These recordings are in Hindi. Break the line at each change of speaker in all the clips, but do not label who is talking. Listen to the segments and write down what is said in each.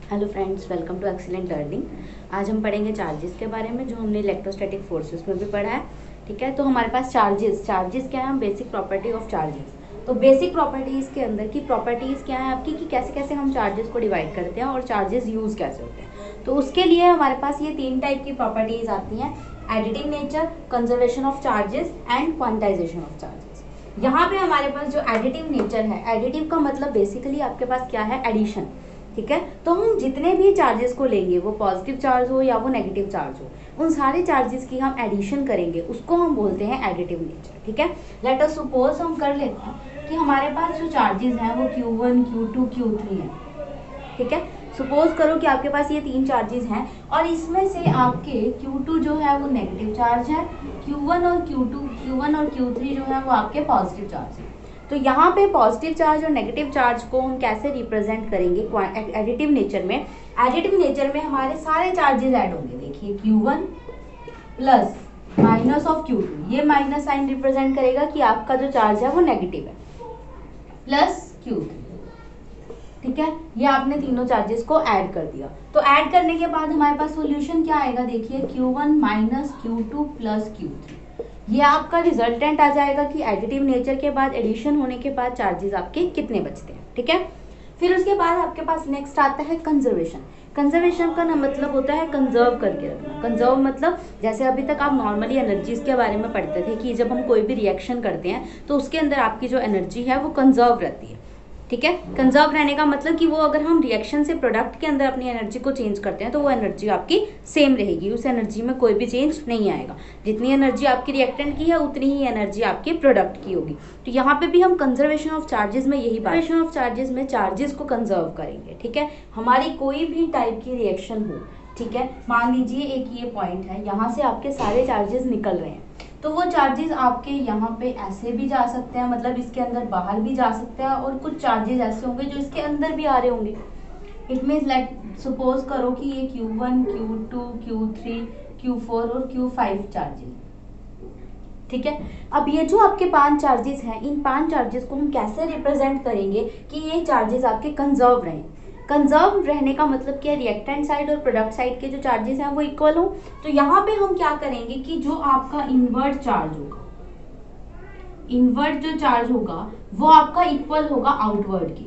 Hello friends, welcome to Excellent Learning. आज हम पढ़ेंगे चार्जेस के बारे में, जो हमने इलेक्ट्रोस्टैटिक फोर्सेस में भी पढ़ा है। ठीक है, तो हमारे पास चार्जेस क्या है, हम बेसिक प्रॉपर्टी ऑफ चार्जेस। तो बेसिक प्रॉपर्टीज़ के अंदर की प्रॉपर्टीज़ क्या है आपकी, कि कैसे कैसे हम चार्जेस को डिवाइड करते हैं और चार्जेस यूज़ कैसे होते हैं। तो उसके लिए हमारे पास ये 3 टाइप की प्रॉपर्टीज़ आती हैं: additive nature, conservation of charges and quantization of charges. यहाँ पे हमारे पास जो एडिटिव नेचर है, एडिटिव का मतलब बेसिकली आपके पास क्या है, एडिशन। ठीक है, तो हम जितने भी चार्जेस को लेंगे, वो पॉजिटिव चार्ज हो या वो नेगेटिव चार्ज हो, उन सारे चार्जेस की हम एडिशन करेंगे, उसको हम बोलते हैं एडिटिव नेचर। ठीक है, लेट अस सपोज हम कर लेते हैं कि हमारे पास जो चार्जेस हैं वो Q1, Q2, Q3 हैं। ठीक है, सपोज करो कि आपके पास ये 3 चार्जेस हैं और इसमें से आपके Q2 जो है वो नेगेटिव चार्ज है, Q1 और Q3 जो है वो आपके पॉजिटिव चार्ज है। तो यहाँ पे पॉजिटिव चार्ज और नेगेटिव चार्ज को हम कैसे रिप्रेजेंट करेंगे एडिटिव नेचर में। एडिटिव नेचर में हमारे सारे चार्जेस ऐड होंगे। देखिए, Q1 plus minus of Q2, ये माइनस साइन रिप्रेजेंट करेगा कि आपका जो चार्ज है वो नेगेटिव है, प्लस Q3। ठीक है, ये आपने तीनों चार्जेस को ऐड कर दिया। तो ऐड करने के बाद हमारे पास सॉल्यूशन क्या आएगा, देखिए Q1 minus Q2 plus Q3। ये आपका रिजल्टेंट आ जाएगा कि एडिटिव नेचर के बाद, एडिशन होने के बाद चार्जेस आपके कितने बचते हैं। ठीक है, फिर उसके बाद आपके पास नेक्स्ट आता है कंजर्वेशन। कंजर्वेशन का मतलब होता है कंजर्व करके रखना। कंजर्व मतलब, जैसे अभी तक आप नॉर्मली एनर्जीज के बारे में पढ़ते थे कि जब हम कोई भी रिएक्शन करते हैं तो उसके अंदर आपकी जो एनर्जी है वो कंजर्व रहती है। ठीक है, कंजर्व रहने का मतलब कि वो अगर हम रिएक्शन से प्रोडक्ट के अंदर अपनी एनर्जी को चेंज करते हैं तो वो एनर्जी आपकी सेम रहेगी, उस एनर्जी में कोई भी चेंज नहीं आएगा। जितनी एनर्जी आपकी रिएक्टेंट की है उतनी ही एनर्जी आपके प्रोडक्ट की होगी। तो यहाँ पे भी हम कंजर्वेशन ऑफ चार्जेस में यही बात, कंजर्वेशन ऑफ चार्जेस में चार्जेस को कंजर्व करेंगे। ठीक है, हमारी कोई भी टाइप की रिएक्शन हो, ठीक है, मान लीजिए एक ये पॉइंट है, यहाँ से आपके सारे चार्जेस निकल रहे हैं, तो वो चार्जेस आपके यहाँ पे ऐसे भी जा सकते हैं, मतलब इसके अंदर बाहर भी जा सकते हैं, और कुछ चार्जेस ऐसे होंगे जो इसके अंदर भी आ रहे होंगे। इट मीन्स लेट सपोज करो कि ये Q1, Q2, Q3, Q4 और Q5 चार्जेस। ठीक है, अब ये जो आपके 5 चार्जेस हैं, इन 5 चार्जेस को हम कैसे रिप्रेजेंट करेंगे कि ये चार्जेस आपके कंजर्व रहें। कंजर्व रहने का मतलब क्या, रिएक्टेंट साइड और प्रोडक्ट साइड के जो चार्जेस हैं वो इक्वल हो। तो यहाँ पे हम क्या करेंगे कि जो आपका इनवर्ट चार्ज होगा, इनवर्ट जो चार्ज होगा वो आपका इक्वल होगा आउटवर्ड के।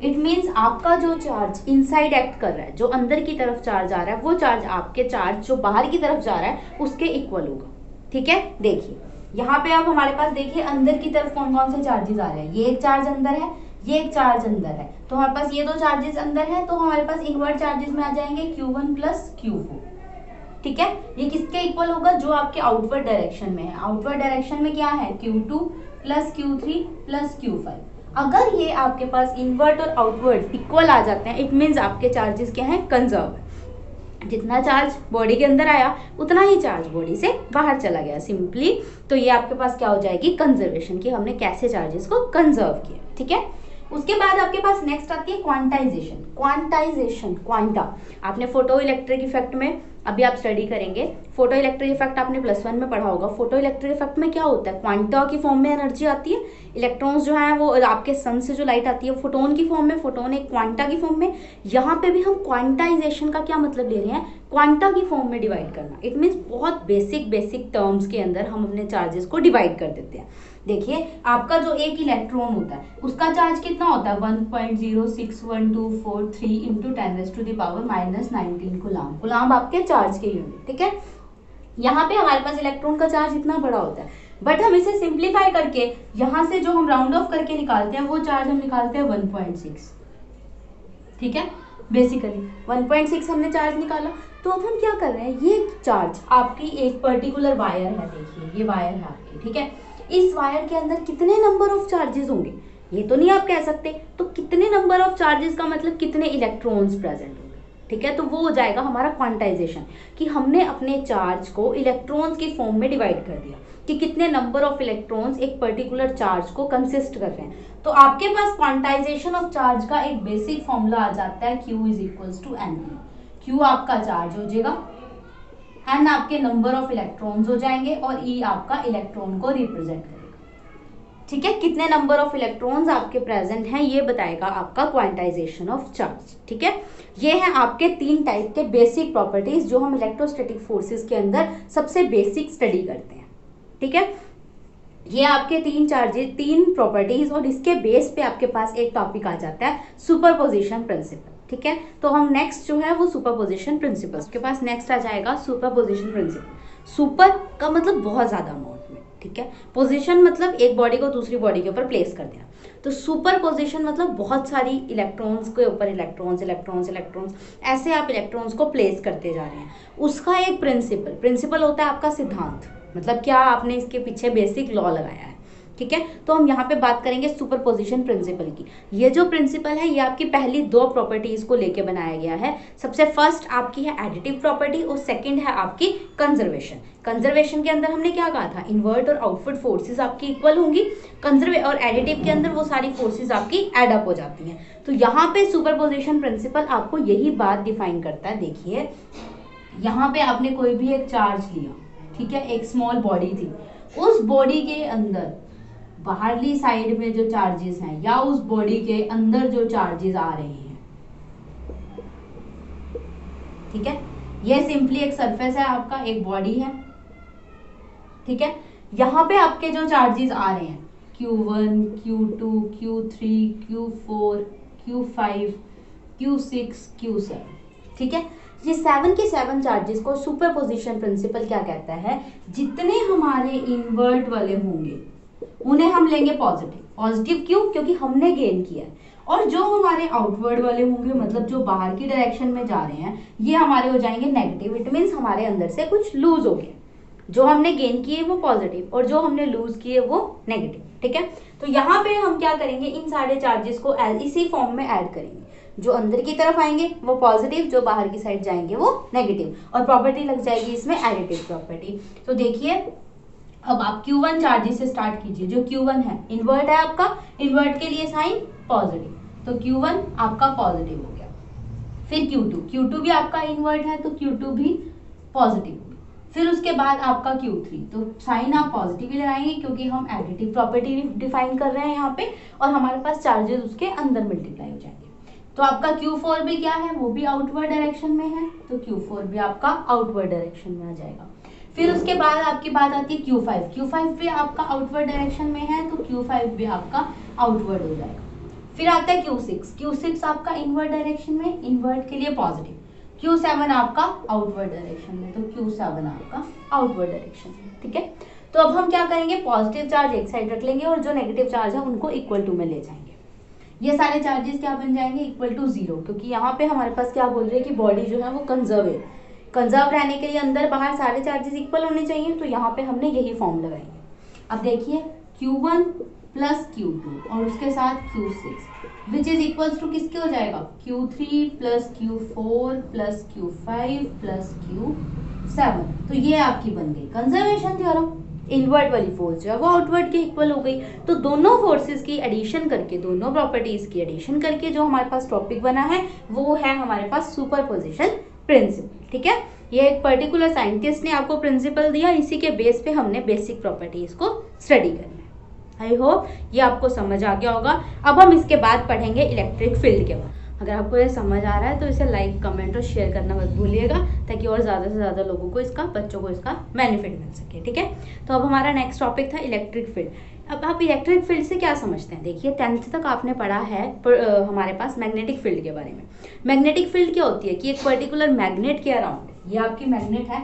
इट मीन्स आपका जो चार्ज इनसाइड एक्ट कर रहा है, जो अंदर की तरफ चार्ज आ रहा है, वो चार्ज आपके चार्ज जो बाहर की तरफ जा रहा है उसके इक्वल होगा। ठीक है, देखिए यहाँ पे आप हमारे पास देखिए अंदर की तरफ कौन कौन से चार्जेस आ रहे हैं। ये एक चार्ज अंदर है, ये एक चार्ज अंदर है, तो हमारे पास ये 2 चार्जेस अंदर है, तो हमारे पास इनवर्ट चार्जेस में आ जाएंगे Q1 प्लस Q4। ठीक है, ये किसके इक्वल होगा, जो आपके आउटवर्ड डायरेक्शन में है। आउटवर्ड डायरेक्शन में क्या है, Q2 plus Q3 plus Q5। अगर ये आपके पास इनवर्ट और आउटवर्ड इक्वल आ जाते हैं, इट मीन्स आपके चार्जेस क्या हैं, कंजर्व। जितना चार्ज बॉडी के अंदर आया उतना ही चार्ज बॉडी से बाहर चला गया, सिंपली। तो ये आपके पास क्या हो जाएगी, कंजर्वेशन, की हमने कैसे चार्जेस को कंजर्व किया। ठीक है, उसके बाद आपके पास नेक्स्ट आती है क्वांटाइजेशन। क्वांटाइजेशन, क्वांटा, आपने फोटो इलेक्ट्रिक इफेक्ट में अभी आप स्टडी करेंगे। फोटो इलेक्ट्रिक इफेक्ट आपने +1 में पढ़ा होगा। फोटो इलेक्ट्रिक इफेक्ट में क्या होता है, क्वांटा की फॉर्म में एनर्जी आती है, इलेक्ट्रॉन्स जो हैं वो आपके सन से जो लाइट आती है फोटोन की फॉर्म में, फोटोन एक क्वांटा की फॉर्म में। यहाँ पे भी हम क्वांटाइजेशन का क्या मतलब ले रहे हैं, क्वांटा की फॉर्म में डिवाइड करना। इट मीन्स बहुत बेसिक टर्म्स के अंदर हम अपने चार्जेस को डिवाइड कर देते हैं। देखिए, आपका जो एक इलेक्ट्रॉन होता है उसका चार्ज कितना होता है, 1.061243 इंटू 10⁻⁻19 कूलाम। कूलाम आपके चार्ज के यूनिट। ठीक है, यहाँ पे हमारे पास इलेक्ट्रॉन का चार्ज इतना बड़ा होता है, बट हम इसे सिंप्लीफाई करके यहाँ से जो हम राउंड ऑफ करके निकालते हैं वो चार्ज हम निकालते हैं 1.6। ठीक है, बेसिकली 1.6 हमने चार्ज निकाला। तो अब हम क्या कर रहे हैं, ये चार्ज आपकी एक पर्टिकुलर वायर है, देखिए ये वायर है आपकी। ठीक है, इस वायर के अंदर कितने नंबर ऑफ चार्जेस होंगे ये तो नहीं आप कह सकते, तो कितने नंबर ऑफ चार्जेस का मतलब कितने इलेक्ट्रॉन्स प्रेजेंट होंगे। ठीक है, तो वो हो जाएगा हमारा क्वांटाइजेशन, कि हमने अपने चार्ज को इलेक्ट्रॉन्स की फॉर्म में डिवाइड कर दिया कि कितने नंबर ऑफ इलेक्ट्रॉन्स एक पर्टिकुलर चार्ज को कंसिस्ट कर रहे हैं। तो आपके पास क्वांटाइजेशन ऑफ चार्ज का एक बेसिक फॉर्मूला आ जाता है, Q is equals to N. Q आपका चार्ज हो जाएगा, एन आपके नंबर ऑफ इलेक्ट्रॉन्स हो जाएंगे, और ई आपका इलेक्ट्रॉन को रिप्रेजेंट करेगा। ठीक है, कितने नंबर ऑफ इलेक्ट्रॉन्स आपके प्रेजेंट हैं ये बताएगा आपका क्वांटाइजेशन ऑफ चार्ज। ठीक है, ये हैं आपके 3 टाइप के बेसिक प्रॉपर्टीज जो हम इलेक्ट्रोस्टैटिक फोर्सेस के अंदर सबसे बेसिक स्टडी करते हैं। ठीक है, ये आपके 3 चार्जेस, 3 प्रॉपर्टीज, और इसके बेस पे आपके पास एक टॉपिक आ जाता है सुपरपोजिशन प्रिंसिपल। ठीक है, तो हम नेक्स्ट जो है वो सुपरपोजिशन प्रिंसिपल के पास नेक्स्ट आ जाएगा सुपरपोजिशन प्रिंसिपल। सुपर का मतलब बहुत ज्यादा अमाउंट में, ठीक है, पोजीशन मतलब एक बॉडी को दूसरी बॉडी के ऊपर प्लेस कर देना। तो सुपर पोजिशन मतलब बहुत सारी इलेक्ट्रॉन्स के ऊपर इलेक्ट्रॉन्स इलेक्ट्रॉन्स इलेक्ट्रॉन्स, ऐसे आप इलेक्ट्रॉन्स को प्लेस करते जा रहे हैं। उसका एक प्रिंसिपल होता है आपका सिद्धांत, मतलब क्या आपने इसके पीछे बेसिक लॉ लगाया है। ठीक है, तो हम यहाँ पे बात करेंगे सुपरपोजिशन प्रिंसिपल की। ये जो प्रिंसिपल है ये आपकी पहली 2 प्रॉपर्टीज को लेके बनाया गया है। सबसे फर्स्ट आपकी है एडिटिव प्रॉपर्टी और सेकंड है आपकी कंजर्वेशन। कंजर्वेशन के अंदर हमने क्या कहा था, इन्वर्ट और आउटवर्ड फोर्सेस आपकी इक्वल होंगी, और एडिटिव के अंदर वो सारी फोर्सेस आपकी एड अप हो जाती हैं। तो यहाँ पे सुपरपोजिशन प्रिंसिपल आपको यही बात डिफाइन करता है। देखिए, यहाँ पे आपने कोई भी एक चार्ज लिया, ठीक है, एक स्मॉल बॉडी थी, उस बॉडी के अंदर बाहरली साइड में जो चार्जेस हैं या उस बॉडी के अंदर जो चार्जेस आ रहे हैं, ठीक है, ये सिंपली एक सरफेस है आपका, एक बॉडी है। ठीक है, यहाँ पे आपके जो चार्जेस आ रहे हैं Q1, Q2, Q3, Q4, Q5, Q6, Q7, ठीक है, ये 7 के 7 चार्जेस को सुपरपोजिशन प्रिंसिपल क्या कहता है, जितने हमारे इन्वर्ट वाले होंगे उन्हें हम लेंगे पॉजिटिव। क्यों? क्योंकि हमने गेन किया है। और जो हमारे आउटवर्ड वाले होंगे, मतलब जो बाहर की डायरेक्शन में जा रहे हैं, ये हमारे हो जाएंगे नेगेटिव। इट मीन्स हमारे अंदर से कुछ लूज हो गया, जो हमने गेन किए वो पॉजिटिव और जो हमने लूज किए वो नेगेटिव। ठीक है, तो यहाँ पे हम क्या करेंगे, इन सारे चार्जेस को इसी फॉर्म में ऐड करेंगे। जो अंदर की तरफ आएंगे वो पॉजिटिव, जो बाहर की साइड जाएंगे वो नेगेटिव, और प्रॉपर्टी लग जाएगी इसमें एडिटिव प्रॉपर्टी। तो देखिए, अब आप Q1 चार्जेस से स्टार्ट कीजिए। जो Q1 है इन्वर्ट है आपका, इन्वर्ट के लिए साइन पॉजिटिव, तो Q1 आपका पॉजिटिव हो गया। फिर Q2 भी आपका इन्वर्ट है तो Q2 भी पॉजिटिव हो गया। फिर उसके बाद आपका Q3, तो साइन आप पॉजिटिव ही लगाएंगे क्योंकि हम एडिटिव प्रॉपर्टी डिफाइन कर रहे हैं यहाँ पे, और हमारे पास चार्जेस उसके अंदर मल्टीप्लाई हो जाएंगे। तो आपका Q4 भी क्या है, वो भी आउटवर्ड डायरेक्शन में है, तो Q4 भी आपका आउटवर्ड डायरेक्शन में आ जाएगा। फिर उसके बाद आपकी बात आती है Q5 भी आपका आउटवर्ड डायरेक्शन में है, तो Q5 भी आपका आउटवर्ड हो जाएगा। फिर आता है Q6 आपका इनवर्ड डायरेक्शन में, इनवर्ड के लिए पॉजिटिव। Q7 आपका आउटवर्ड डायरेक्शन में, तो Q7 आपका आउटवर्ड डायरेक्शन में। ठीक है, तो अब हम क्या करेंगे, पॉजिटिव चार्ज एक साइड रख लेंगे और जो नेगेटिव चार्ज है उनको इक्वल टू में ले जाएंगे। ये सारे चार्जेस क्या बन जाएंगे, इक्वल टू 0, क्योंकि यहाँ पे हमारे पास क्या बोल रहे हैं कि बॉडी जो है वो कंजर्व रहने के लिए अंदर बाहर सारे चार्जेस इक्वल होने चाहिए, तो यहाँ पे हमने यही फॉर्म लगाएंगे। अब देखिए, Q1 प्लस Q2 और उसके साथ Q6 which is equals to किसके हो जाएगा, Q3 plus Q4 plus Q5 plus Q7। तो ये आपकी बन गई कंजर्वेशन थ्योरम। इनवर्ट वाली फोर्स जो है वो आउटवर्ड के इक्वल हो गई। तो दोनों फोर्सेस की एडिशन करके, दोनों प्रॉपर्टीज की एडिशन करके जो हमारे पास टॉपिक बना है वो है हमारे पास सुपरपोजिशन प्रिंसिपल। ठीक है, ये एक पर्टिकुलर साइंटिस्ट ने आपको प्रिंसिपल दिया, इसी के बेस पे हमने बेसिक प्रॉपर्टीज को स्टडी करना है। आई होप ये आपको समझ आ गया होगा। अब हम इसके बाद पढ़ेंगे इलेक्ट्रिक फील्ड के बाद। अगर आपको ये समझ आ रहा है तो इसे लाइक, कमेंट और शेयर करना मत भूलिएगा, ताकि और ज़्यादा से ज़्यादा लोगों को इसका, बच्चों को इसका बेनिफिट मिल सके। ठीक है, तो अब हमारा नेक्स्ट टॉपिक था इलेक्ट्रिक फील्ड। अब आप इलेक्ट्रिक फील्ड से क्या समझते हैं, देखिए 10th तक आपने पढ़ा है हमारे पास मैग्नेटिक फील्ड के बारे में। मैग्नेटिक फील्ड क्या होती है कि एक पर्टिकुलर मैग्नेट के अराउंड, ये आपकी मैग्नेट है,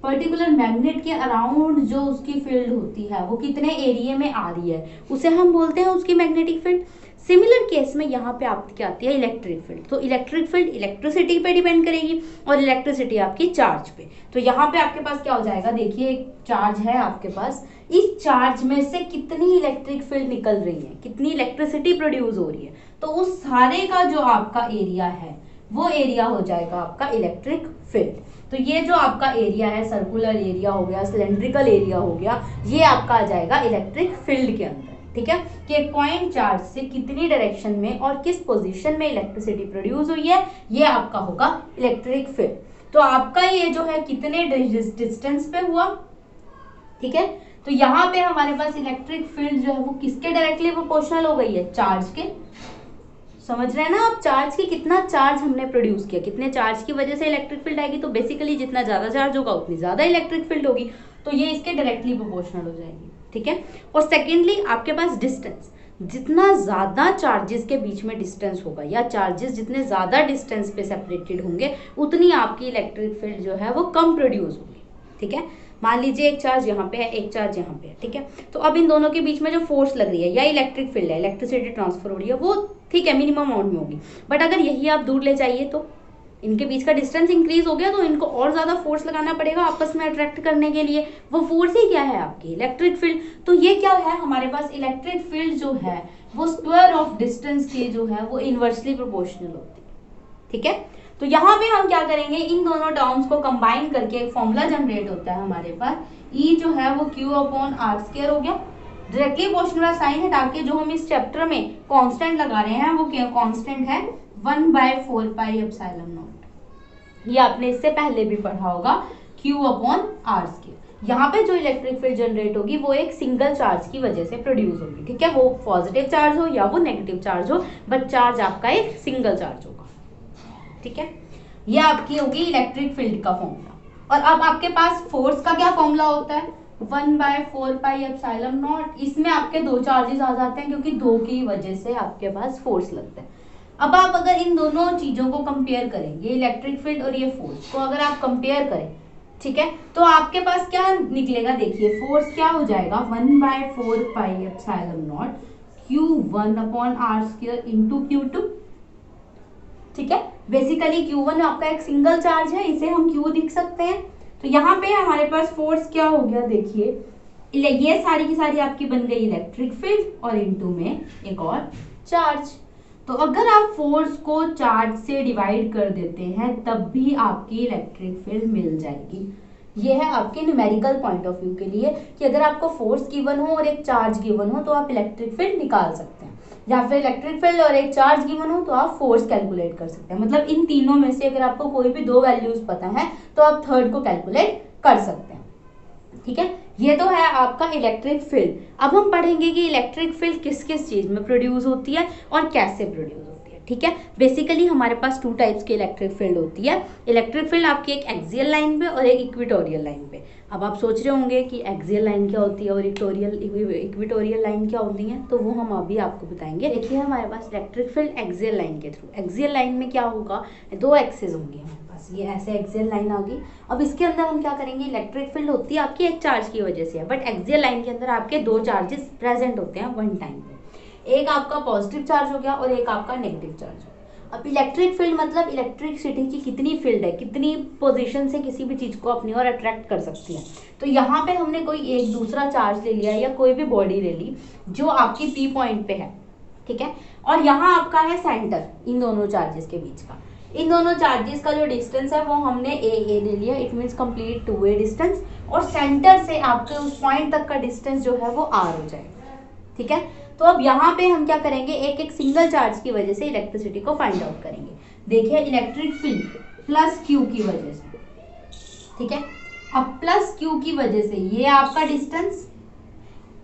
पर्टिकुलर मैग्नेट के अराउंड जो उसकी फील्ड होती है वो कितने एरिया में आ रही है, उसे हम बोलते हैं उसकी मैग्नेटिक फील्ड। सिमिलर केस में यहाँ पे आपकी आती है इलेक्ट्रिक फील्ड। तो इलेक्ट्रिक फील्ड इलेक्ट्रिसिटी पे डिपेंड करेगी और इलेक्ट्रिसिटी आपकी चार्ज पे। तो यहाँ पे आपके पास क्या हो जाएगा, देखिए एक चार्ज है आपके पास, इस चार्ज में से कितनी इलेक्ट्रिक फील्ड निकल रही है, कितनी इलेक्ट्रिसिटी प्रोड्यूस हो रही है, तो उस सारे का जो आपका एरिया है वो एरिया हो जाएगा आपका इलेक्ट्रिक फील्ड। तो ये जो आपका एरिया है, सर्कुलर एरिया हो गया, सिलेंड्रिकल एरिया हो गया, ये आपका आ जाएगा इलेक्ट्रिक फील्ड के अंदर। ठीक है, कि एक पॉइंट चार्ज से कितनी डायरेक्शन में और किस पोजीशन में इलेक्ट्रिसिटी प्रोड्यूस हुई है, ये आपका होगा इलेक्ट्रिक फील्ड। तो आपका ये जो है कितने डिस्टेंस पे हुआ, ठीक है, तो यहाँ पे हमारे पास इलेक्ट्रिक फील्ड जो है वो किसके डायरेक्टली प्रोपोर्शनल हो गई है, चार्ज के। समझ रहे हैं ना आप, चार्ज की कितना चार्ज हमने प्रोड्यूस किया, कितने चार्ज की वजह से इलेक्ट्रिक फील्ड आएगी, तो बेसिकली जितना ज्यादा चार्ज होगा उतनी ज्यादा इलेक्ट्रिक फील्ड होगी, तो ये इसके डायरेक्टली प्रोपोर्शनल हो जाएगी, ठीक है। और सेकेंडली आपके पास डिस्टेंस, जितना ज्यादा चार्जेस के बीच में डिस्टेंस होगा या चार्जेस जितने ज्यादा डिस्टेंस पे सेपरेटेड होंगे उतनी आपकी इलेक्ट्रिक फील्ड जो है वो कम प्रोड्यूस होगी, ठीक है। मान लीजिए एक चार्ज यहाँ पे है, एक चार्ज यहाँ पे है, ठीक है। तो अब इन दोनों के बीच में जो फोर्स लग रही है या इलेक्ट्रिक फील्ड है, इलेक्ट्रिसिटी ट्रांसफर हो रही है, वो ठीक है मिनिमम अमाउंट में होगी। बट अगर यही आप दूर ले जाइए तो इनके बीच का डिस्टेंस इंक्रीज हो गया, तो इनको और ज्यादा फोर्स लगाना पड़ेगा आपस में अट्रैक्ट करने के लिए। वो फोर्स ही क्या है, आपकी इलेक्ट्रिक फील्ड। तो ये क्या है, हमारे पास इलेक्ट्रिक फील्ड जो है वो स्क्वायर ऑफ डिस्टेंस के जो है वो इनवर्सली प्रोपोर्शनल होती है, ठीक है। तो यहाँ पे हम क्या करेंगे, इन दोनों टर्म्स को कंबाइन करके एक फॉर्मूला जनरेट होता है हमारे पास, E जो है वो Q/R² हो गया। डायरेक्टली प्रोपोर्शनल साइन हटा के जो हम इस चैप्टर में कांस्टेंट लगा रहे हैं वो क्या कांस्टेंट है, 1/4πε0। ये आपने इससे पहले भी पढ़ा होगा, Q/R²। यहाँ पे जो इलेक्ट्रिक फील्ड जनरेट होगी वो एक सिंगल चार्ज की वजह से प्रोड्यूस होगी, ठीक है। वो पॉजिटिव चार्ज हो या वो नेगेटिव चार्ज हो, बट चार्ज आपका एक सिंगल चार्ज होगा, ठीक है। ये आपकी होगी इलेक्ट्रिक फील्ड का फॉर्मूला। और अब आपके पास फोर्स का क्या फॉर्मूला होता है, 1/4πε0। इसमें आपके दो चार्जेस आ जाते हैं क्योंकि दो की वजह से आपके पास फोर्स लगता है। अब आप अगर इन दोनों चीजों को कंपेयर करेंगे, इलेक्ट्रिक फील्ड और ये फोर्स को अगर आप कंपेयर करें, ठीक है, तो आपके पास क्या निकलेगा, देखिए फोर्स क्या हो जाएगा, 1/4πε0 Q1/R² इंटू Q2, ठीक है। बेसिकली Q1 आपका एक सिंगल चार्ज है, इसे हम Q लिख सकते हैं। तो यहाँ पे हमारे पास फोर्स क्या हो गया, देखिए ये सारी की सारी आपकी बन गई इलेक्ट्रिक फील्ड और इनटू में एक और चार्ज। तो अगर आप फोर्स को चार्ज से डिवाइड कर देते हैं तब भी आपकी इलेक्ट्रिक फील्ड मिल जाएगी। ये है आपके न्यूमेरिकल पॉइंट ऑफ व्यू के लिए कि अगर आपको फोर्स गिवन हो और एक चार्ज गिवन हो तो आप इलेक्ट्रिक फील्ड निकाल सकते हैं, या फिर इलेक्ट्रिक फील्ड और एक चार्ज गिवन हो तो आप फोर्स कैलकुलेट कर सकते हैं। मतलब इन तीनों में से अगर आपको कोई भी दो वैल्यूज पता है तो आप थर्ड को कैलकुलेट कर सकते हैं, ठीक है। ये तो है आपका इलेक्ट्रिक फील्ड। अब हम पढ़ेंगे कि इलेक्ट्रिक फील्ड किस किस चीज में प्रोड्यूस होती है और कैसे प्रोड्यूस होती है, ठीक है। बेसिकली हमारे पास टू टाइप्स की इलेक्ट्रिक फील्ड होती है। इलेक्ट्रिक फील्ड आपकी एक एक्सियल लाइन पे और एक इक्वेटोरियल लाइन पे। अब आप सोच रहे होंगे कि एक्सियल लाइन क्या होती है और इक्वेटोरियल लाइन क्या होती है, तो वो हम अभी आपको बताएंगे। देखिए हमारे पास इलेक्ट्रिक फील्ड एक्सियल लाइन के थ्रू, एक्सियल लाइन में क्या होगा, दो एक्सेस होंगे हमारे पास, ये ऐसे एक्सियल लाइन आ गई। अब इसके अंदर हम क्या करेंगे, इलेक्ट्रिक फील्ड होती है आपकी एक चार्ज की वजह से है, बट एक्सियल लाइन के अंदर आपके दो चार्जेस प्रेजेंट होते हैं वन टाइम पे। एक आपका पॉजिटिव चार्ज हो गया और एक आपका नेगेटिव चार्ज हो गया। अब इलेक्ट्रिक फील्ड मतलब इलेक्ट्रिसिटी की कितनी फील्ड है, कितनी पोजीशन से किसी भी चीज को अपनी ओर अट्रैक्ट कर सकती है। तो यहाँ पे हमने कोई एक दूसरा चार्ज ले लिया या कोई भी बॉडी ले ली जो आपकी पी पॉइंट पे है, ठीक है। और यहाँ आपका है सेंटर इन दोनों चार्जेस के बीच का। इन दोनों चार्जेस का जो डिस्टेंस है वो हमने ए ले लिया, it means complete two way distance. और सेंटर से आपके उस पॉइंट तक का डिस्टेंस जो है वो आर हो जाएगा, ठीक है। तो अब यहाँ पे हम क्या करेंगे, एक एक सिंगल चार्ज की वजह से इलेक्ट्रिसिटी को फाइंड आउट करेंगे। देखिए इलेक्ट्रिक फील्ड प्लस क्यू की वजह से, ठीक है। अब प्लस क्यू की वजह से ये आपका डिस्टेंस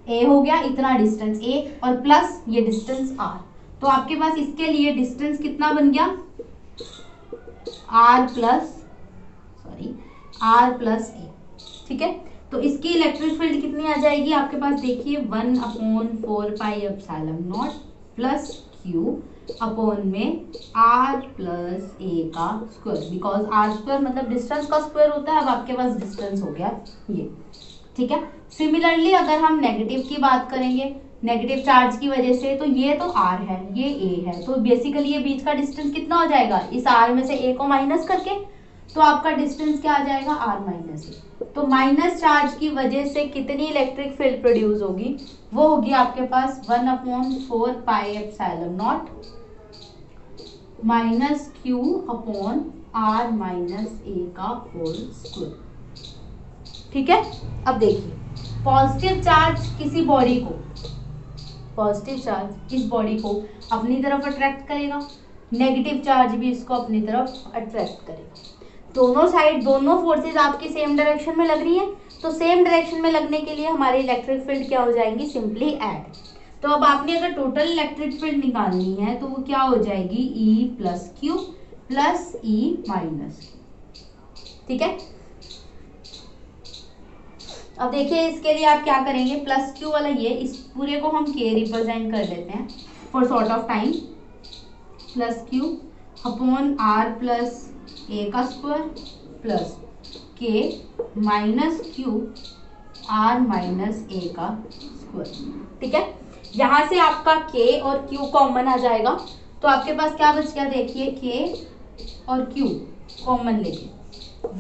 ए हो गया, इतना डिस्टेंस ए, और प्लस ये डिस्टेंस आर। तो आपके पास इसके लिए डिस्टेंस कितना बन गया, आर प्लस ए, ठीक है। तो इसकी इलेक्ट्रिक फील्ड कितनी आ जाएगी आपके पास, देखिए 1/4πε0 प्लस क्यू अपॉन में आर प्लस ए का स्क्वायर, बिकॉज आर स्क्वायर मतलब डिस्टेंस का स्क्वायर होता है। अब आपके पास डिस्टेंस हो गया ये, ठीक है। सिमिलरली अगर हम नेगेटिव की बात करेंगे, नेगेटिव चार्ज की वजह से, तो ये तो आर है ये ए है, तो बेसिकली ये बीच का डिस्टेंस कितना हो जाएगा, इस आर में से ए को माइनस करके, तो आपका डिस्टेंस क्या आ जाएगा, आर माइनस ए। तो माइनस चार्ज की वजह से कितनी इलेक्ट्रिक फील्ड प्रोड्यूस होगी, वो होगी आपके पास 1/4πε0 minus Q upon R minus A का होल स्क्वायर, ठीक है। अब देखिए पॉजिटिव चार्ज किसी बॉडी को, पॉजिटिव चार्ज इस बॉडी को अपनी तरफ अट्रैक्ट करेगा, नेगेटिव चार्ज भी इसको अपनी तरफ अट्रैक्ट करेगा। दोनों साइड दोनों फोर्सेस आपकी सेम डायरेक्शन में लग रही है, तो सेम डायरेक्शन में लगने के लिए हमारी इलेक्ट्रिक फील्ड क्या हो जाएंगी, सिंपली ऐड। तो अब आपने अगर टोटल इलेक्ट्रिक फील्ड निकालनी है तो वो क्या हो जाएगी, E plus Q plus E minus Q. ठीक है, अब देखिए इसके लिए आप क्या करेंगे, प्लस क्यू वाला ये, इस पूरे को हम के रिप्रेजेंट कर लेते हैं for short of time. Plus Q upon R plus A का square plus K minus Q R minus A का स्क्वायर। ठीक है, यहाँ से आपका के और क्यू कॉमन आ जाएगा, तो आपके पास क्या बच गया, देखिए के और क्यू कॉमन लेके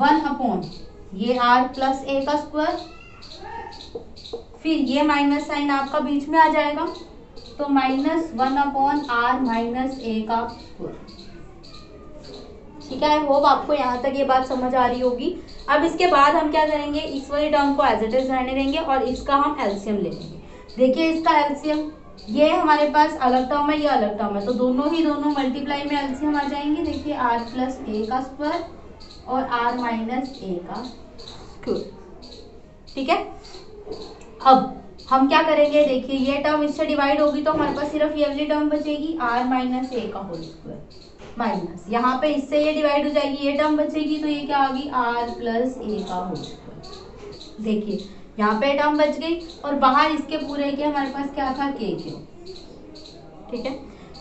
1 अपॉन ये आर प्लस ए का स्क्वायर, फिर ये माइनस साइन आपका बीच में आ जाएगा, तो -1 अपॉन आर माइनस ए का स्क्वायर। ठीक है, आई होप आपको यहाँ तक ये बात समझ आ रही होगी। अब इसके बाद हम क्या करेंगे, इस वाली टर्म को एज इट इज रहने देंगे और इसका हम एलसीएम ले लेंगे। देखिए इसका एलसीएम, ये हमारे पास अलग टर्म है, ये अलग टर्म है, तो दोनों मल्टीप्लाई में एलसीएम आ जाएंगे। देखिए आर प्लस ए का स्क्वायर और आर माइनस ए का स्क्वायर। ठीक है, अब हम क्या करेंगे, देखिए ये टर्म इससे डिवाइड होगी तो हमारे पास सिर्फ ये वाली टर्म बचेगी, आर माइनस ए का होल स्क्वायर माइनस, यहाँ पे इससे ये डिवाइड हो जाएगी, ये टर्म बचेगी, तो ये क्या आ गई, आर प्लस ए का होल स्क्वायर। देखिए यहाँ पे टर्म बच गई और बाहर इसके पूरे के हमारे पास क्या था, के क्यू। ठीक है,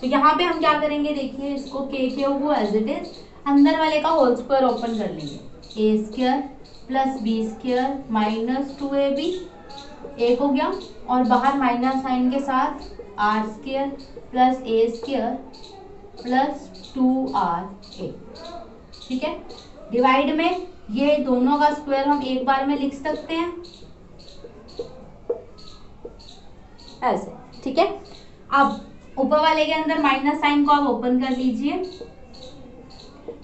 तो यहाँ पे हम क्या करेंगे, देखिए इसको के क्यू को एज इट इज, अंदर वाले का होल स्क्वायर ओपन कर लेंगे, A square plus B square minus 2ab, एक हो गया, और बाहर माइनस साइन के साथ R square plus A square plus 2ra। ठीक है, डिवाइड में ये दोनों का स्क्वायर हम एक बार में लिख सकते हैं ऐसे। ठीक है, अब ऊपर वाले के अंदर माइनस साइन को आप ओपन कर लीजिए,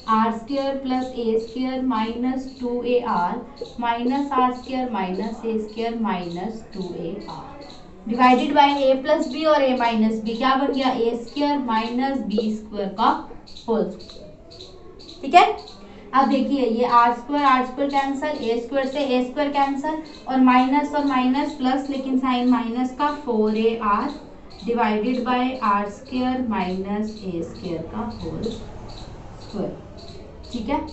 R square plus A square minus 2ar minus R square minus A square minus 2ar divided by A plus B और ए माइनस बी, क्या बन गया, A square minus B square का होल स्क्वायर। ठीक है, अब देखिए ये R square cancel, A square से ए स्क्वायर कैंसल, और माइनस प्लस, लेकिन साइन माइनस का 4ar divided by R square minus A square का होल स्क्वायर। ठीक है,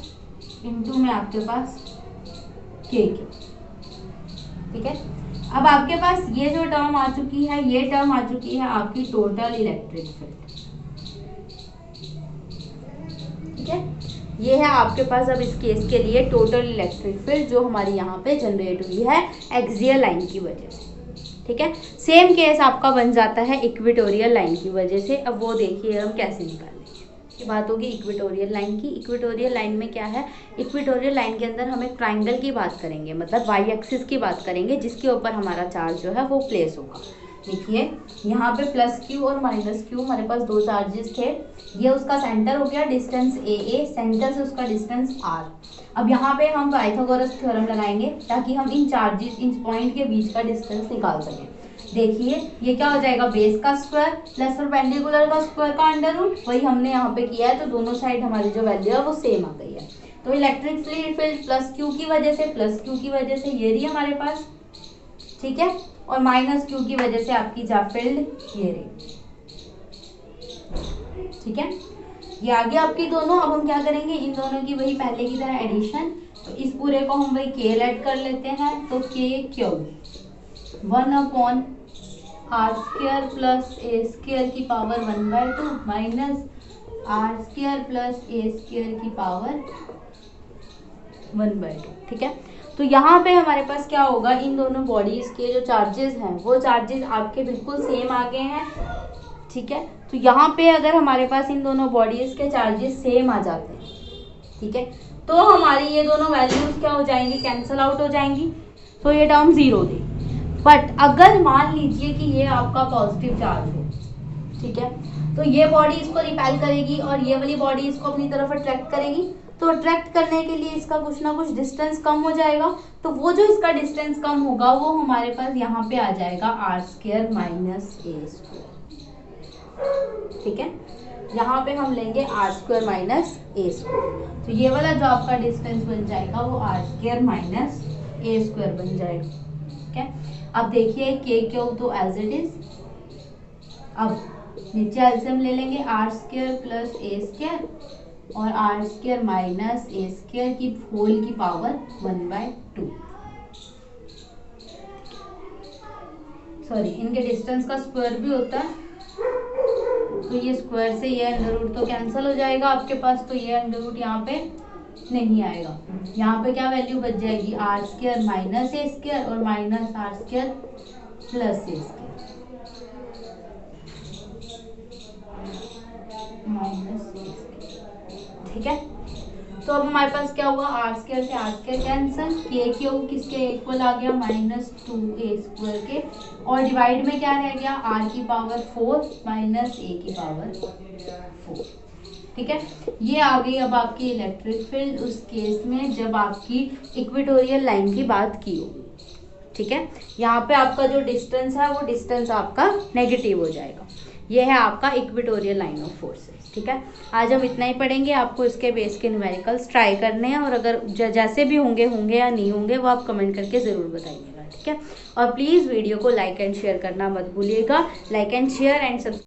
इनटू में आपके पास के क्यू। ठीक है, अब आपके पास ये जो टर्म आ चुकी है, ये टर्म आ चुकी है आपकी टोटल इलेक्ट्रिक फील्ड। ठीक है, ये है आपके पास अब इस केस के लिए टोटल इलेक्ट्रिक फील्ड जो हमारी यहाँ पे जनरेट हुई है एक्सियल लाइन की वजह से। ठीक है, सेम केस आपका बन जाता है इक्वेटोरियल लाइन की वजह से। अब वो देखिए हम कैसे निकालेंगे, की बात होगी इक्वेटोरियल लाइन की। इक्वेटोरियल लाइन में क्या है, इक्वेटोरियल लाइन के अंदर हम एक ट्राइंगल की बात करेंगे, मतलब वाई एक्सिस की बात करेंगे, जिसके ऊपर हमारा चार्ज जो है वो प्लेस होगा। देखिए यहाँ पे प्लस क्यू और माइनस क्यू हमारे पास दो चार्जेस थे, ये उसका सेंटर हो गया, डिस्टेंस ए, सेंटर से उसका डिस्टेंस आर। अब यहाँ पे हम पाइथागोरस थ्योरम लगाएंगे ताकि हम इन चार्जेस, इन पॉइंट के बीच का डिस्टेंस निकाल सकें। देखिए ये क्या हो जाएगा, बेस का स्क्वायर प्लस परपेंडिकुलर का स्क्वायर का अंडर रूट, वही हमने यहाँ पे किया है, तो दोनों साइड हमारी जो वैल्यू है वो सेम आ गई है। तो इलेक्ट्रिक फील्ड प्लस क्यू की वजह से ये रही हमारे पास। ठीक है, और माइनस क्यू की वजह से आपकी जा फील्ड ये रही। ठीक है, ये आ गया आपकी दोनों। अब हम क्या करेंगे, इन दोनों की वही पहले की तरह एडिशन, तो इस पूरे को हम वही के ऐड कर लेते हैं, तो K Q 1 upon R square plus A square की power 1/2 minus R square plus A square की पावर 1/2। ठीक है, तो यहाँ पे हमारे पास क्या होगा, इन दोनों बॉडीज के जो चार्जेस हैं वो चार्जेस आपके बिल्कुल सेम आ गए हैं। ठीक है, तो यहाँ पे अगर हमारे पास इन दोनों बॉडीज के चार्जेस सेम आ जाते हैं, ठीक है, तो हमारी ये दोनों वैल्यूज क्या हो जाएंगी, कैंसल आउट हो जाएंगी, तो ये टर्म 0 देगी। बट अगर मान लीजिए कि ये आपका पॉजिटिव चार्ज हो, ठीक है, तो ये बॉडी इसको रिपेल करेगी और ये वाली बॉडी इसको अपनी तरफ अट्रैक्ट करेगी, तो अट्रैक्ट करने के लिए इसका कुछ ना कुछ डिस्टेंस कम हो जाएगा, तो वो जो इसका डिस्टेंस कम होगा वो हमारे पास यहाँ पे आ जाएगा R square minus A square. ठीक है, यहाँ पे हम लेंगे R square minus A square, तो ये वाला जो आपका डिस्टेंस बन जाएगा वो R square minus A square बन जाएगा। ठीक है, अब देखिए के क्यूब तो एज इट इज, अब नीचे एलसीएम ले लेंगे R square plus A square और R square minus A square की होल की पावर 1/2। सॉरी, इनके डिस्टेंस का स्क्वायर भी होता है, तो ये स्क्वायर से ये अंडर रूट तो कैंसिल हो जाएगा आपके पास, तो ये अंडर रूट यहाँ पे नहीं आएगा। यहाँ पे क्या वैल्यू बच जाएगी, R square minus A square और minus R square plus A square minus A square. ठीक है, तो अब हमारे पास क्या हुआ, आर स्क्वायर से R square cancel, K cube किसके इक्वल आ गया -2a स्क्वायर के, और डिवाइड में क्या रह गया, आर की पावर 4 माइनस ए की पावर 4। ठीक है, ये आ गई अब आपकी इलेक्ट्रिक फील्ड उस केस में जब आपकी इक्वेटोरियल लाइन की बात की होगी। ठीक है, यहाँ पे आपका जो डिस्टेंस है वो डिस्टेंस आपका नेगेटिव हो जाएगा। ये है आपका इक्वेटोरियल लाइन ऑफ फोर्सेस। ठीक है, आज हम इतना ही पढ़ेंगे, आपको इसके बेस के न्यूमेरिकल्स ट्राई करने हैं और अगर जैसे भी होंगे या नहीं होंगे वो आप कमेंट करके ज़रूर बताइएगा। ठीक है, और प्लीज़ वीडियो को लाइक एंड शेयर करना मत भूलिएगा। Like and share and subscribe